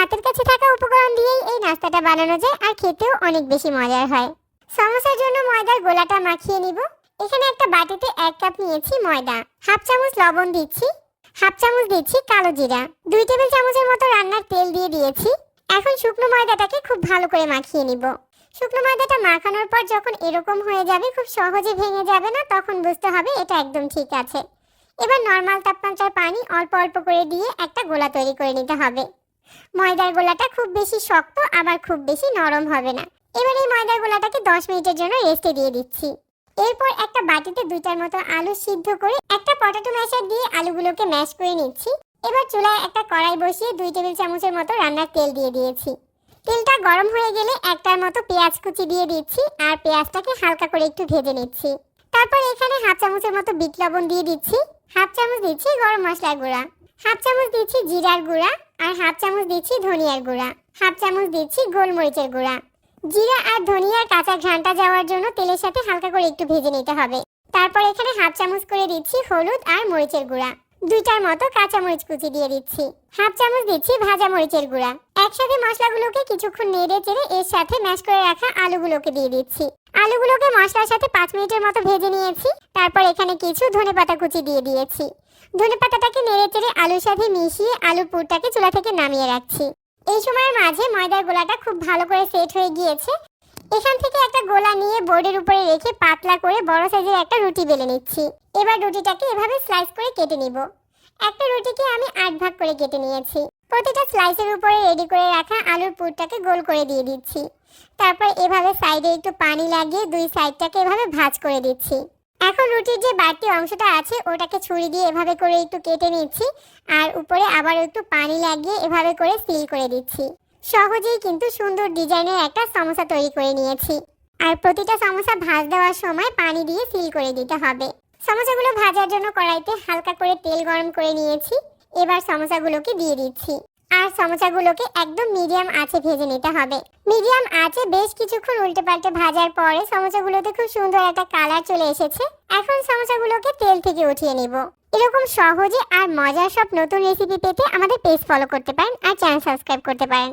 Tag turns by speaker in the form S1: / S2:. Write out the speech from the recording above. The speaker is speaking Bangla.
S1: হাতের কাছে থাকা উপকরণ দিয়েই এই নাস্তাটা বানানো যায় আর খেতেও অনেক বেশি মজার হয়। সমোসার জন্য ময়দার গোলাটা মাখিয়ে নিব। এখানে একটা বাটিতে 1 কাপ নিয়েছি ময়দা, হাফ চামচ লবণ দিচ্ছি, হাফ চামচ দিচ্ছি কালো জিরা, 2 টেবিল চামচের মতো রান্নার তেল দিয়ে দিয়েছি। এখন শুকনো ময়দাটাকে খুব ভালো করে মাখিয়ে নিব। শুকনো ময়দাটা মাখানোর পর যখন এরকম হয়ে যাবে, খুব সহজে ভেঙে যাবে না, তখন বুঝতে হবে এটা একদম ঠিক আছে। এবার নরমাল তাপমাত্রার পানি অল্প অল্প করে দিয়ে একটা গোলা তৈরি করে নিতে হবে। ময়দার গোলাটা খুব বেশি শক্ত আবার খুব বেশি নরম হবে না। এবার এই ময়দার গোলাটাকে 10 মিনিটের জন্য রেস্টে দিয়ে দিচ্ছি। এরপর একটা বাটিতে 2টার মতো আলু সিদ্ধ করে একটা পটেটো ম্যাশার দিয়ে আলুগুলোকে ম্যাশ করে নিচ্ছি। এবার চুলায় একটা কড়াই বসিয়ে 2 টেবিল চামচের মতো রান্নার তেল দিয়ে দিয়েছি। তেলটা গরম হয়ে গেলে একটার মতো পেঁয়াজ কুচি দিয়ে দিচ্ছি আর পেঁয়াজটাকে হালকা করে একটু ভেজে নিচ্ছি। তারপর এখানে হাফ চামচের মতো বিট লবণ দিয়ে দিচ্ছি, হাফ চামচ দিচ্ছি গরম মশলার গুঁড়া, হাফ চামচ দিচ্ছি জিরার গুঁড়া আর হাফ চামচ দিচ্ছি ধনিয়ার গুঁড়া, হাফ চামচ দিচ্ছি গোলমরিচের গুঁড়া। জিরা আর ধনিয়ার কাঁচা ঘ্রাণটা যাওয়ার জন্য তেলের সাথে হালকা করে একটু ভেজে নিতে হবে। তারপর এখানে হাফ চামচ করে দিচ্ছি হলুদ আর মরিচের গুঁড়া, 2টার মতো কাঁচা মরিচ কুচি দিয়ে দিচ্ছি, হাফ চামচ দিচ্ছি ভাজা মরিচের গুঁড়া। একসাথে মশলাগুলোকে কিছুক্ষণ নেড়ে চেড়ে এর সাথে ম্যাশ করে রাখা আলুগুলোকে দিয়ে দিচ্ছি। আলুগুলোকে মশলার সাথে 5 মিনিটের মতো ভেজে নিয়েছি। তারপর এখানে কিছু ধনেপাতা কুচি দিয়ে দিয়েছি। ধনেপাতাটাকে নেড়ে চেড়ে আলুর সাথে মিশিয়ে আলুর পুরটাকে চুলা থেকে নামিয়ে রাখছি। এই সময়ের মাঝে ময়দার গোলাটা খুব ভালো করে সেট হয়ে গিয়েছে। এখান থেকে একটা গোলা নিয়ে বোর্ডের উপরে রেখে পাতলা করে বড় সাইজের একটা রুটি বেলে নিচ্ছি। এবার রুটিটাকে এভাবে স্লাইস করে কেটে নিব। একটা রুটিকে আমি 8 ভাগ করে কেটে নিয়েছি। প্রতিটা স্লাইসের উপরে রেডি করে রাখা আলুর পুরটাকে গোল করে দিয়ে দিচ্ছি। তারপর এভাবে সাইডে একটু পানি লাগিয়ে 2 সাইডটাকে এভাবে ভাঁজ করে দিচ্ছি। এখন রুটির যে বাড়তি অংশটা আছে ওটাকে ছুরি দিয়ে এভাবে করে একটু কেটে নিচ্ছি আর উপরে আবার একটু পানি লাগিয়ে এভাবে করে সিল করে দিচ্ছি। সহজেই কিন্তু সুন্দর ডিজাইনের একটা সমোসা তৈরি করে নিয়েছি। আর প্রতিটা সমোসা ভাঁজ দেওয়ার সময় পানি দিয়ে সিল করে দিতে হবে। সমোসাগুলো ভাজার জন্য কড়াইতে হালকা করে তেল গরম করে নিয়েছি। এবার সমোসাগুলোকে দিয়ে দিচ্ছি আর সমোসাগুলোকে একদম মিডিয়াম আঁচে ভেজে নিতে হবে। মিডিয়াম আঁচে বেশ কিছুক্ষণ উল্টে পাল্টে ভাজার পরে সমোসাগুলোতে খুব সুন্দর একটা কালার চলে এসেছে। এখন সমোসাগুলোকে তেল থেকে উঠিয়ে নিব। এরকম সহজে আর মজার সব নতুন রেসিপি পেতে আমাদের পেজ ফলো করতে পারেন আর চ্যানেল সাবস্ক্রাইব করতে পারেন।